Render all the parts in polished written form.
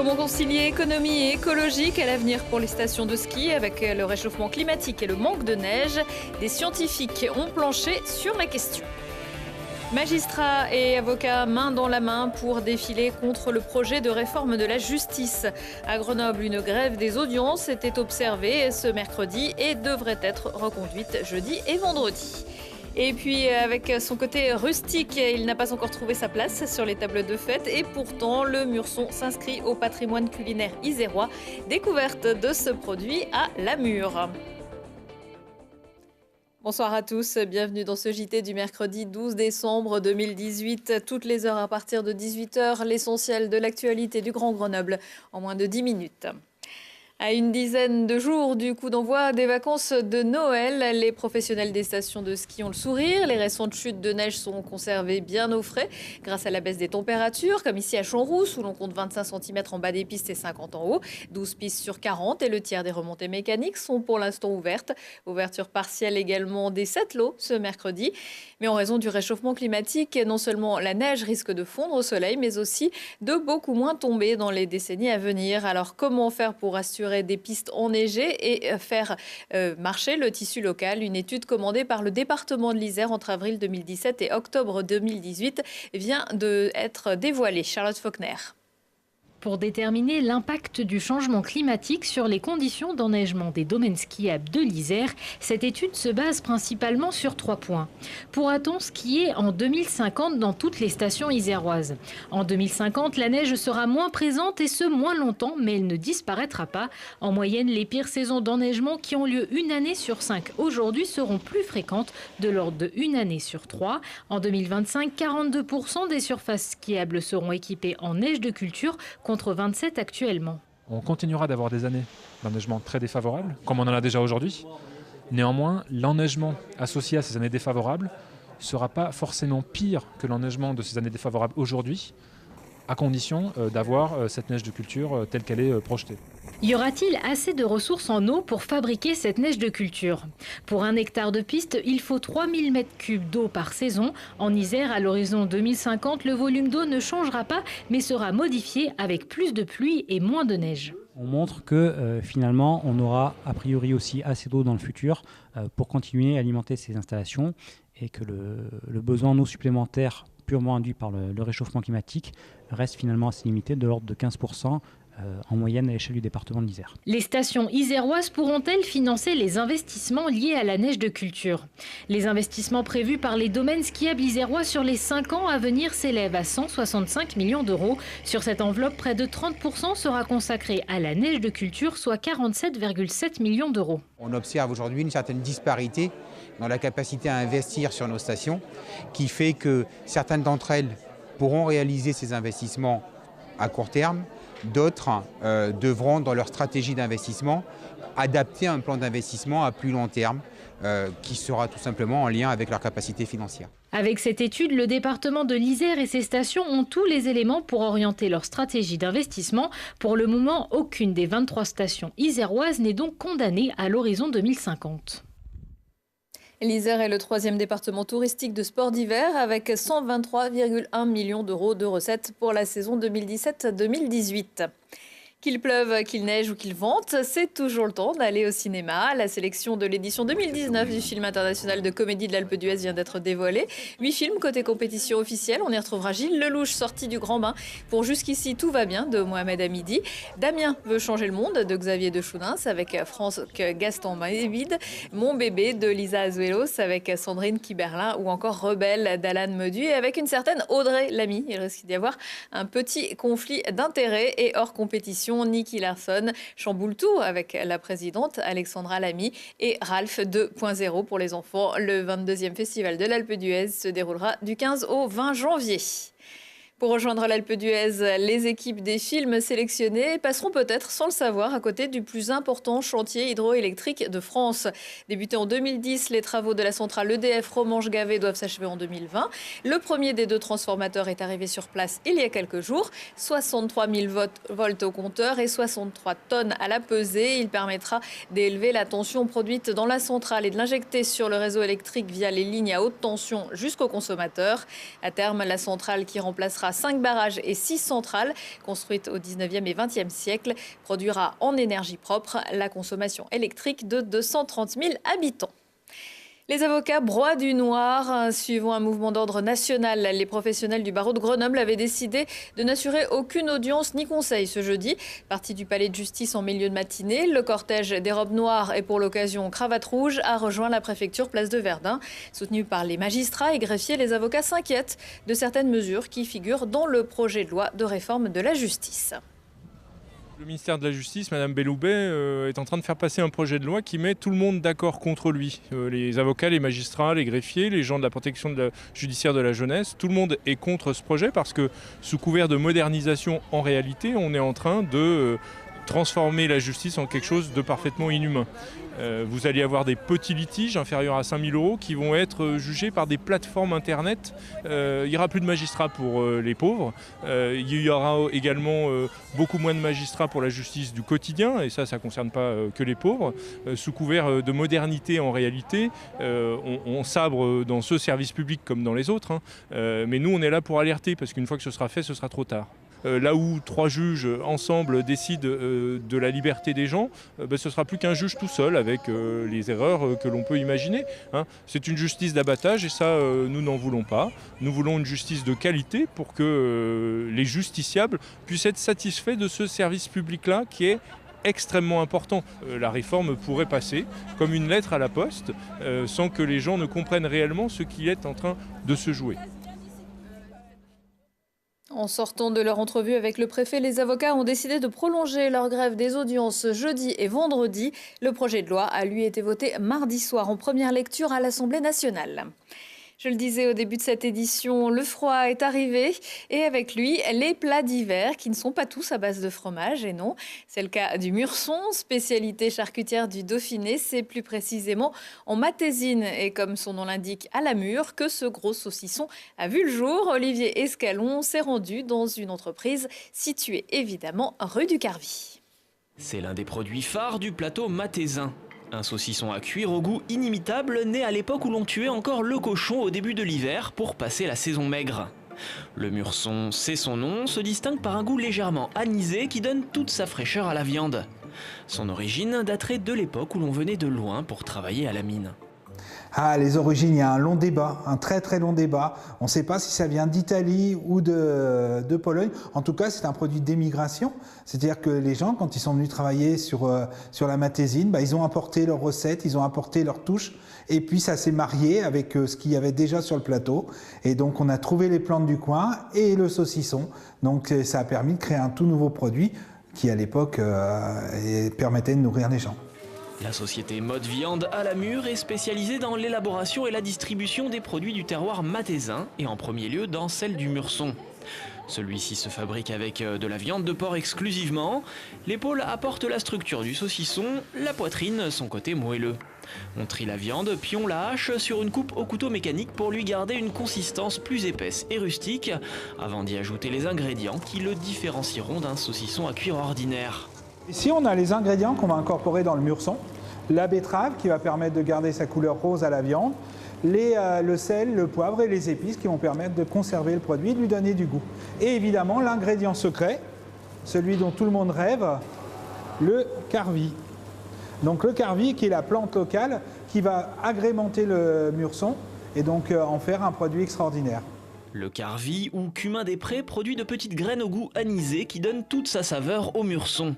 Comment concilier économie et écologie? Quel avenir pour les stations de ski avec le réchauffement climatique et le manque de neige? Des scientifiques ont planché sur la question. Magistrats et avocats main dans la main pour défiler contre le projet de réforme de la justice. À Grenoble, une grève des audiences était observée ce mercredi et devrait être reconduite jeudi et vendredi. Et puis, avec son côté rustique, il n'a pas encore trouvé sa place sur les tables de fête. Et pourtant, le Murson s'inscrit au patrimoine culinaire isérois. Découverte de ce produit à La Mure. Bonsoir à tous, bienvenue dans ce JT du mercredi 12 décembre 2018. Toutes les heures à partir de 18h, l'essentiel de l'actualité du Grand Grenoble en moins de 10 minutes. À une dizaine de jours du coup d'envoi des vacances de Noël, les professionnels des stations de ski ont le sourire. Les récentes chutes de neige sont conservées bien au frais grâce à la baisse des températures, comme ici à Champs-Rousse où l'on compte 25 cm en bas des pistes et 50 en haut, 12 pistes sur 40 et le tiers des remontées mécaniques sont pour l'instant ouvertes. Ouverture partielle également des 7 lots ce mercredi. Mais en raison du réchauffement climatique, non seulement la neige risque de fondre au soleil, mais aussi de beaucoup moins tomber dans les décennies à venir. Alors comment faire pour assurer des pistes enneigées et faire marcher le tissu local? Une étude commandée par le département de l'Isère entre avril 2017 et octobre 2018 vient d'être dévoilée. Charlotte Faulkner. Pour déterminer l'impact du changement climatique sur les conditions d'enneigement des domaines skiables de l'Isère, cette étude se base principalement sur 3 points. Pourra-t-on skier en 2050 dans toutes les stations iséroises? En 2050, la neige sera moins présente et ce moins longtemps, mais elle ne disparaîtra pas. En moyenne, les pires saisons d'enneigement qui ont lieu une année sur 5 aujourd'hui seront plus fréquentes, de l'ordre de une année sur 3. En 2025, 42% des surfaces skiables seront équipées en neige de culture, contre 27 actuellement. On continuera d'avoir des années d'enneigement très défavorables, comme on en a déjà aujourd'hui. Néanmoins, l'enneigement associé à ces années défavorables ne sera pas forcément pire que l'enneigement de ces années défavorables aujourd'hui, à condition d'avoir cette neige de culture telle qu'elle est projetée. Y aura-t-il assez de ressources en eau pour fabriquer cette neige de culture? Pour 1 hectare de piste, il faut 3000 m3 d'eau par saison. En Isère, à l'horizon 2050, le volume d'eau ne changera pas, mais sera modifié avec plus de pluie et moins de neige. On montre que finalement, on aura a priori aussi assez d'eau dans le futur pour continuer à alimenter ces installations et que le besoin en eau supplémentaire purement induit par le réchauffement climatique reste finalement assez limité, de l'ordre de 15% en moyenne à l'échelle du département de l'Isère. Les stations iséroises pourront-elles financer les investissements liés à la neige de culture? Les investissements prévus par les domaines skiables isérois sur les 5 ans à venir s'élèvent à 165 millions d'euros. Sur cette enveloppe, près de 30% sera consacré à la neige de culture, soit 47,7 millions d'euros. On observe aujourd'hui une certaine disparité dans la capacité à investir sur nos stations, qui fait que certaines d'entre elles pourront réaliser ces investissements à court terme. D'autres devront, dans leur stratégie d'investissement, adapter un plan d'investissement à plus long terme qui sera tout simplement en lien avec leur capacité financière. Avec cette étude, le département de l'Isère et ses stations ont tous les éléments pour orienter leur stratégie d'investissement. Pour le moment, aucune des 23 stations iséroises n'est donc condamnée à l'horizon 2050. L'Isère est le 3e département touristique de sport d'hiver avec 123,1 millions d'euros de recettes pour la saison 2017-2018. Qu'il pleuve, qu'il neige ou qu'il vente, c'est toujours le temps d'aller au cinéma. La sélection de l'édition 2019 du film international de comédie de l'Alpe d'Huez vient d'être dévoilée. 8 films côté compétition officielle. On y retrouvera Gilles Lelouch, sorti du Grand Bain pour Jusqu'ici tout va bien de Mohamed Hamidi. Damien veut changer le monde de Xavier Dechounins avec Franck Gaston Maévide. Mon bébé de Lisa Azuelos avec Sandrine Kiberlin ou encore Rebelle d'Alan Medu et avec une certaine Audrey Lamy. Il risque d'y avoir un petit conflit d'intérêts et hors compétition. Nicky Larson chamboule tout avec la présidente Alexandra Lamy et Ralph 2.0 pour les enfants. Le 22e festival de l'Alpe d'Huez se déroulera du 15 au 20 janvier. Pour rejoindre l'Alpe d'Huez, les équipes des films sélectionnés passeront peut-être sans le savoir à côté du plus important chantier hydroélectrique de France. Débuté en 2010, les travaux de la centrale EDF Romanche-Gavet doivent s'achever en 2020. Le premier des 2 transformateurs est arrivé sur place il y a quelques jours. 63 000 volts au compteur et 63 tonnes à la pesée. Il permettra d'élever la tension produite dans la centrale et de l'injecter sur le réseau électrique via les lignes à haute tension jusqu'au consommateur. À terme, la centrale qui remplacera abrittera 5 barrages et 6 centrales construites au 19e et 20e siècle, produira en énergie propre la consommation électrique de 230 000 habitants. Les avocats broient du noir. Suivant un mouvement d'ordre national, les professionnels du barreau de Grenoble avaient décidé de n'assurer aucune audience ni conseil ce jeudi. Parti du palais de justice en milieu de matinée, le cortège des robes noires et pour l'occasion cravate rouge a rejoint la préfecture place de Verdun. Soutenu par les magistrats et greffiers, les avocats s'inquiètent de certaines mesures qui figurent dans le projet de loi de réforme de la justice. Le ministère de la Justice, Madame Belloubet, est en train de faire passer un projet de loi qui met tout le monde d'accord contre lui. Les avocats, les magistrats, les greffiers, les gens de la protection judiciaire de la jeunesse, tout le monde est contre ce projet parce que sous couvert de modernisation, en réalité, on est en train de transformer la justice en quelque chose de parfaitement inhumain. Vous allez avoir des petits litiges inférieurs à 5 000 € qui vont être jugés par des plateformes internet. Il n'y aura plus de magistrats pour les pauvres. Il y aura également beaucoup moins de magistrats pour la justice du quotidien, et ça ne concerne pas que les pauvres. Sous couvert de modernité, en réalité, on sabre dans ce service public comme dans les autres. Mais nous, on est là pour alerter, parce qu'une fois que ce sera fait, ce sera trop tard. Là où 3 juges ensemble décident de la liberté des gens, ce ne sera plus qu'un juge tout seul avec les erreurs que l'on peut imaginer. C'est une justice d'abattage et ça, nous n'en voulons pas. Nous voulons une justice de qualité pour que les justiciables puissent être satisfaits de ce service public-là qui est extrêmement important. La réforme pourrait passer comme une lettre à la poste sans que les gens ne comprennent réellement ce qui est en train de se jouer. En sortant de leur entrevue avec le préfet, les avocats ont décidé de prolonger leur grève des audiences jeudi et vendredi. Le projet de loi a lui été voté mardi soir en première lecture à l'Assemblée nationale. Je le disais au début de cette édition, le froid est arrivé et avec lui, les plats d'hiver qui ne sont pas tous à base de fromage. Et non, c'est le cas du murson, spécialité charcutière du Dauphiné. C'est plus précisément en Matésine et comme son nom l'indique, à la mûre, que ce gros saucisson a vu le jour. Olivier Escalon s'est rendu dans une entreprise située évidemment rue du Carvi. C'est l'un des produits phares du plateau matésin. Un saucisson à cuire au goût inimitable, né à l'époque où l'on tuait encore le cochon au début de l'hiver pour passer la saison maigre. Le murson, c'est son nom, se distingue par un goût légèrement anisé qui donne toute sa fraîcheur à la viande. Son origine daterait de l'époque où l'on venait de loin pour travailler à la mine. Ah, les origines, il y a un long débat, un très très long débat. On ne sait pas si ça vient d'Italie ou de Pologne. En tout cas, c'est un produit d'émigration. C'est-à-dire que les gens, quand ils sont venus travailler sur la Matésine, ils ont apporté leurs recettes, ils ont apporté leurs touches. Et puis ça s'est marié avec ce qu'il y avait déjà sur le plateau. Et donc on a trouvé les plantes du coin et le saucisson. Donc ça a permis de créer un tout nouveau produit qui à l'époque permettait de nourrir les gens. La société Mode Viande à la Mûre est spécialisée dans l'élaboration et la distribution des produits du terroir matésin et en premier lieu dans celle du murson. Celui-ci se fabrique avec de la viande de porc exclusivement. L'épaule apporte la structure du saucisson, la poitrine son côté moelleux. On trie la viande puis on la hache sur une coupe au couteau mécanique pour lui garder une consistance plus épaisse et rustique avant d'y ajouter les ingrédients qui le différencieront d'un saucisson à cuire ordinaire. Ici, on a les ingrédients qu'on va incorporer dans le murson. La betterave qui va permettre de garder sa couleur rose à la viande. Le sel, le poivre et les épices qui vont permettre de conserver le produit et de lui donner du goût. Et évidemment, l'ingrédient secret, celui dont tout le monde rêve, le carvi. Donc le carvi qui est la plante locale qui va agrémenter le murson et donc en faire un produit extraordinaire. Le carvi ou cumin des prés produit de petites graines au goût anisé qui donnent toute sa saveur au murson.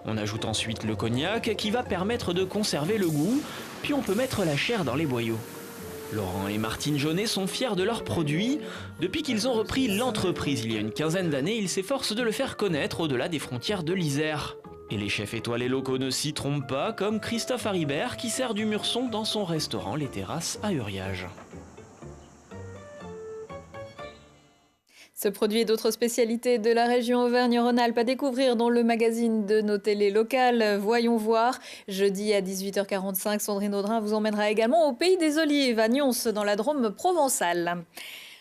On ajoute ensuite le cognac qui va permettre de conserver le goût, puis on peut mettre la chair dans les boyaux. Laurent et Martine Jaunet sont fiers de leurs produits. Depuis qu'ils ont repris l'entreprise il y a une quinzaine d'années, ils s'efforcent de le faire connaître au-delà des frontières de l'Isère. Et les chefs étoilés locaux ne s'y trompent pas, comme Christophe Haribert qui sert du murson dans son restaurant Les Terrasses à Uriage. Ce produit et d'autres spécialités de la région Auvergne-Rhône-Alpes à découvrir dans le magazine de nos télés locales. Voyons voir. Jeudi à 18h45, Sandrine Audrin vous emmènera également au Pays des Olives, à Nyons, dans la Drôme provençale.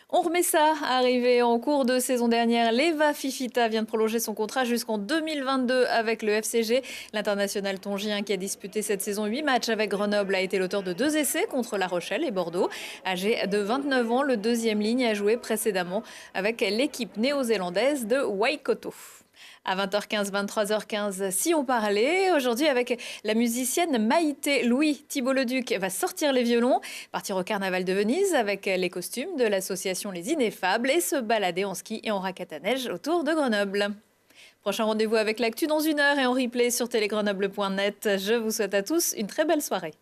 On remet ça, arrivé en cours de saison dernière, Leva Fifita vient de prolonger son contrat jusqu'en 2022 avec le FCG. L'international tongien qui a disputé cette saison 8 matchs avec Grenoble a été l'auteur de 2 essais contre La Rochelle et Bordeaux. Âgé de 29 ans, le deuxième ligne a joué précédemment avec l'équipe néo-zélandaise de Waikato. À 20h15, 23h15, si on parlait, aujourd'hui avec la musicienne Maïté Louis, Thibault Leduc va sortir les violons, partir au carnaval de Venise avec les costumes de l'association Les Ineffables et se balader en ski et en raquette à neige autour de Grenoble. Prochain rendez-vous avec l'actu dans 1 heure et en replay sur télégrenoble.net. Je vous souhaite à tous une très belle soirée.